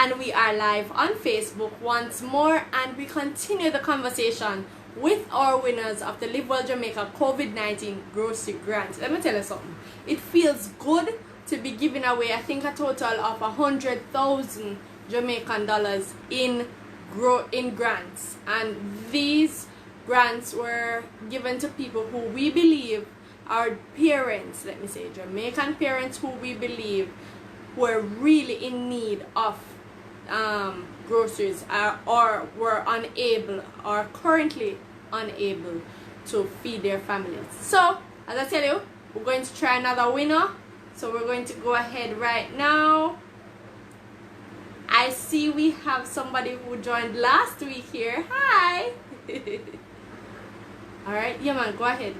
and we are live on Facebook once more, and we continue the conversation with our winners of the Live Well Jamaica COVID-19 grocery grant. Let me tell you something. It feels good to be giving away, I think, a total of 100,000 Jamaican dollars in grants, and these grants were given to people who we believe are parents, let me say, Jamaican parents who we believe were really in need of groceries or were unable or currently unable to feed their families. So, as I tell you, we're going to try another winner. So we're going to go ahead right now. I see we have somebody who joined last week here. Hi! Alright, yeah man, go ahead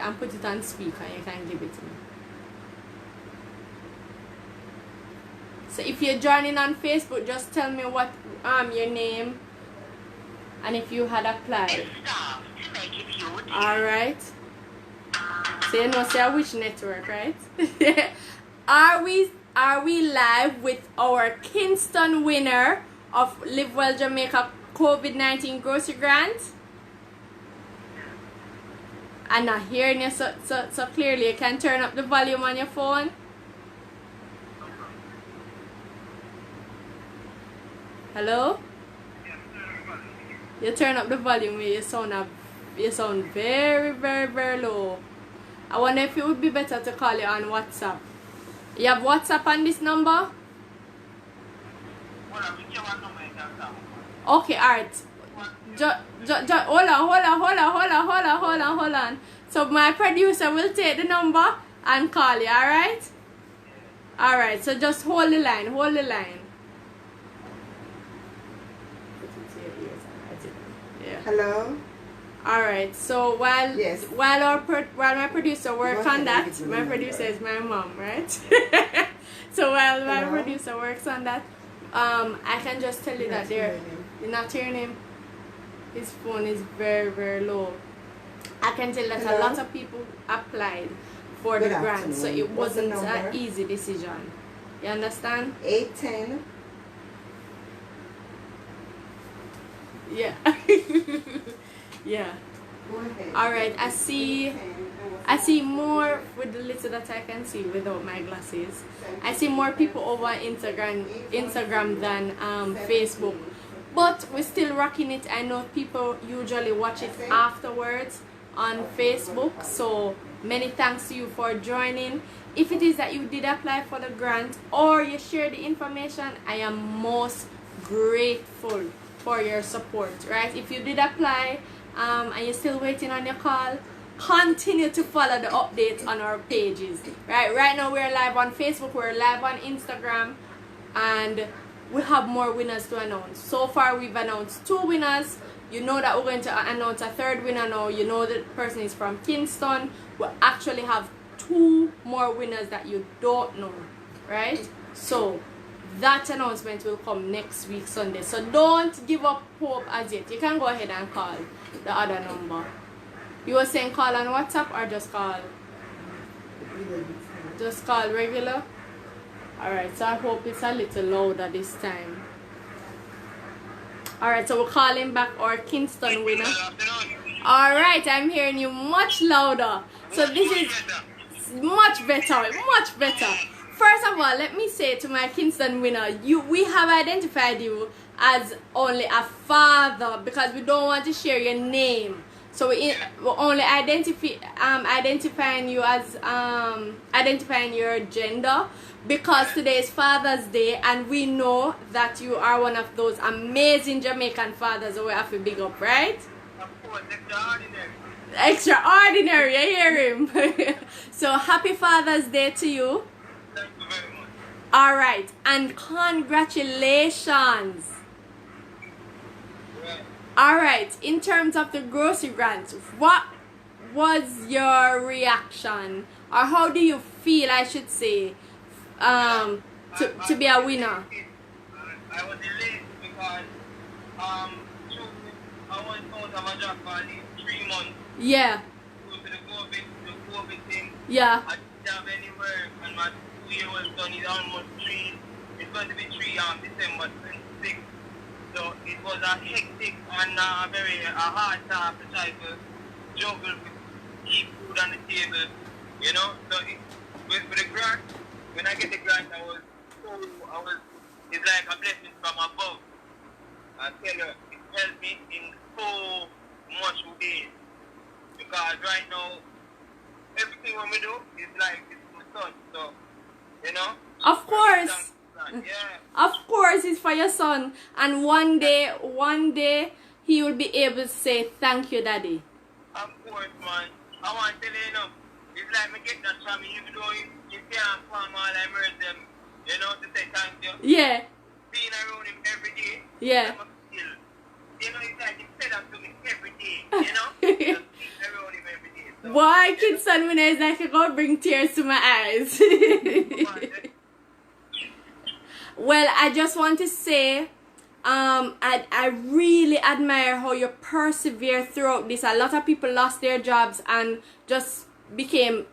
and put it on speaker. You can give it to me. So if you're joining on Facebook, just tell me what your name and if you had applied. Alright. So you know, say which network, right? Are we live with our Kingston winner of Live Well Jamaica COVID-19 grocery grant? I'm not hearing you so clearly. You can turn up the volume on your phone. Hello? You turn up the volume. You sound very, very, very low. I wonder if it would be better to call you on WhatsApp. You have WhatsApp on this number? Okay, alright. Hold on. So my producer will take the number and call you, alright? Alright, so just hold the line. Yeah. Hello? Alright, so while my producer works on that, my producer is my mom, right? So while my producer works on that, I can just tell you that you're not hearing him. His phone is very, very low. I can tell that a lot of people applied for the grant, so it wasn't an easy decision. You understand? 810. Yeah. Yeah. Alright, I see more with the little that I can see without my glasses. I see more people over Instagram than Facebook. But we're still rocking it. I know people usually watch it afterwards on Facebook. So many thanks to you for joining. If it is that you did apply for the grant or you share the information, I am most grateful for your support, right? If you did apply and you're still waiting on your call, continue to follow the updates on our pages, right now we're live on Facebook, we're live on Instagram, and we have more winners to announce. So far we've announced 2 winners. You know that we're going to announce a 3rd winner now. You know the person is from Kingston. We actually have 2 more winners that you don't know, right? So that announcement will come next week Sunday. So don't give up hope as yet. You can go ahead and call the other number. You were saying call on WhatsApp or just call? Just call regular? Alright, so I hope it's a little louder this time. Alright, so we're calling back our Kingston winner. Alright, I'm hearing you much louder. So this is much better. First of all, let me say to my Kingston winner, we have identified you as only a father because we don't want to share your name. So we're only identifying you as identifying your gender because today is Father's Day and we know that you are one of those amazing Jamaican fathers that we have to big up, right? Of course, extraordinary. Extraordinary, I hear him. So happy Father's Day to you. Thank you very much. Alright, and congratulations. Alright, in terms of the grocery grant, what was your reaction? Or how do you feel, I should say, to be a winner? I was delayed because I was out of a job for at least 3 months. Yeah. Due to the COVID thing. Yeah. I didn't have any work and my 2-year-old son is almost 3 It's going to be 3 December 26th. So it was a hectic and a very hard time to try to juggle with keep food on the table, you know. So with the grant, when I get the grant, it's like a blessing from above. I tell you, it helped me in so much ways. Because right now, everything what we do is like it's my son, so, you know. Of course. Yeah. Of course, it's for your son. And one day, he will be able to say, thank you, Daddy. Of course, man. I want to tell you, it's like me get that from me, even though you can't farm all I murder them, you know, to say thank you. Yeah. Being around him every day. Yeah. I'm still, you know, it's like he said that to me every day, you know? Just being around him every day. So, Boy, Kingston, when it's like, I go bring tears to my eyes. Well, I just want to say, I really admire how you persevere throughout this. A lot of people lost their jobs and just became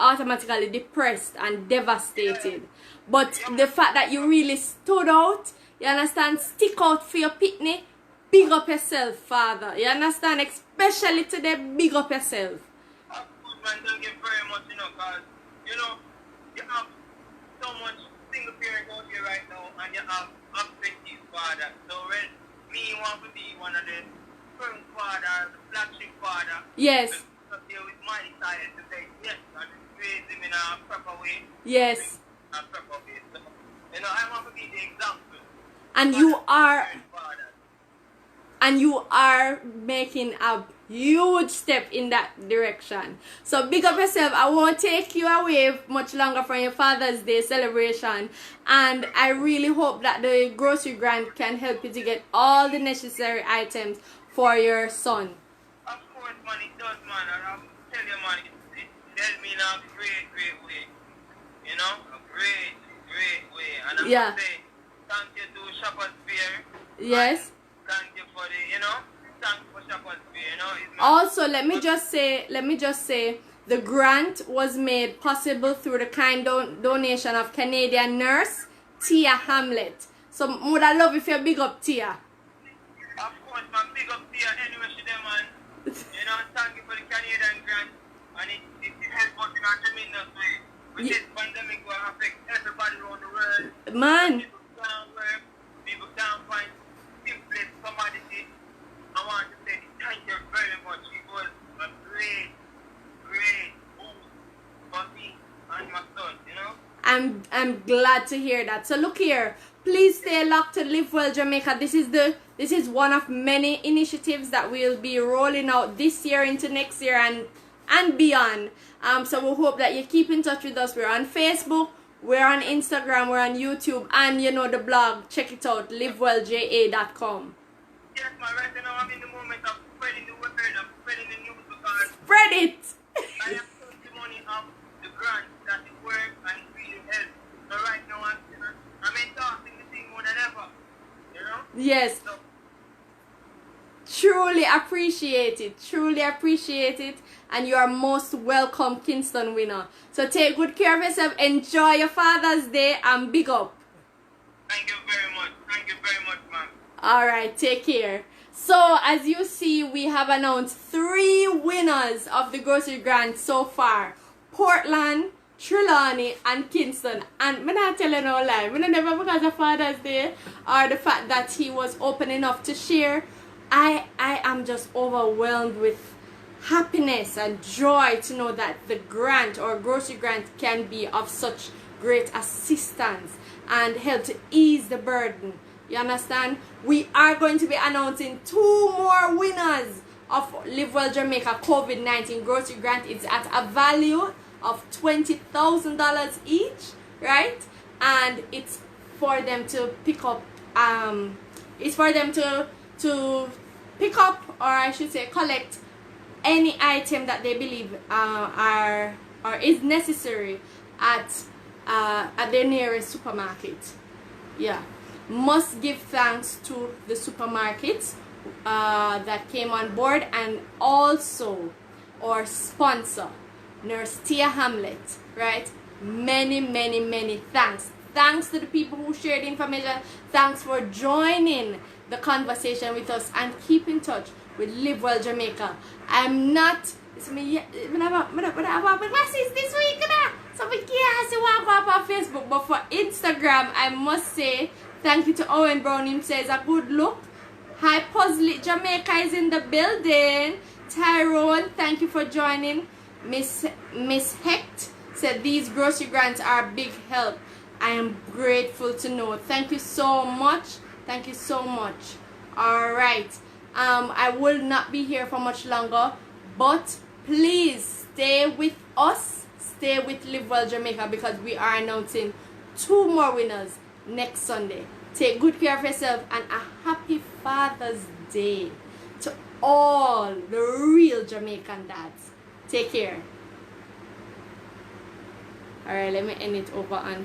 automatically depressed and devastated. But the fact that you really stood out, you understand, stick out for your pitney, big up yourself, Father. You understand? Especially today, big up yourself. Of course, man, thank you very much, you know, because, you know, you have so much single parent out here right now, and you have absentee father. So when me want to be one of the first father, the flagship father, yes, there with my side to say yes, and raise him in a proper way. Yes. In a proper way. So, you know, I want to be the example. And you are making a huge step in that direction. So big up yourself. I won't take you away much longer from your Father's Day celebration, and I really hope that the grocery grant can help you to get all the necessary items for your son. Of course, man, it does, man. And I'll tell you, man, it helped me in a great way. You know, a great way. And I'm going to say thank you to Shoppers Fair. Yes. Thank you for the, you know, thanks for Shoppers Fair, you know. Also, let me just say, the grant was made possible through the kind donation of Canadian nurse Tia Hamlet. So, would I love if you big up Tia. Of course, man, big up Tia anyway to them, man. You know, thank you for the Canadian grant, and it helps us in a tremendous way. With this pandemic will affect everybody around the world. Man. People can't work, people can't find simplest commodity. I want to say thank you very much. It was a great boost for me and my son, you know. I'm glad to hear that. So look here, please stay locked to Live Well Jamaica. This is one of many initiatives that we'll be rolling out this year into next year and beyond. So we hope that you keep in touch with us. We're on Facebook, we're on Instagram, we're on YouTube, and you know the blog. Check it out, livewellja.com. Yes, man, right now I'm in the moment of spreading the word, of spreading the news, because spread it! I have testimony of the grant that it works and it really helps. So right now I'm endorsing the thing more than ever, you know? Yes. So, truly appreciate it, and you are most welcome, Kingston winner. So take good care of yourself, enjoy your Father's Day, and big up. thank you very much, man. Alright, take care. So as you see, we have announced 3 winners of the grocery grant so far: Portland, Trelawney, and Kingston. And I'm not telling no lie, I never, because of Father's Day or the fact that he was open enough to share, I am just overwhelmed with happiness and joy to know that the grant or grocery grant can be of such great assistance and help to ease the burden. You understand? We are going to be announcing 2 more winners of Live Well Jamaica COVID-19 grocery grant. It's at a value of $20,000 each, right? And it's for them to pick up pick up, or I should say collect, any item that they believe is necessary at their nearest supermarket. Yeah, must give thanks to the supermarkets that came on board, and also our sponsor, Nurse Tia Hamlet, right? Many thanks. Thanks to the people who shared the information. Thanks for joining the conversation with us, and keep in touch with Live Well Jamaica. I'm not, it's me, I have glasses this week, so we can't see what up on Facebook, but for Instagram, I must say, thank you to Owen Brown. Him says a good look. Hi, Puzzle Jamaica is in the building. Tyrone, thank you for joining. Miss Hecht said these grocery grants are a big help. I am grateful to know. Thank you so much. Thank you so much. Alright. I will not be here for much longer, but please stay with us. Stay with Live Well Jamaica, because we are announcing 2 more winners next Sunday. Take good care of yourself, and a happy Father's Day to all the real Jamaican dads. Take care. Alright, let me end it over on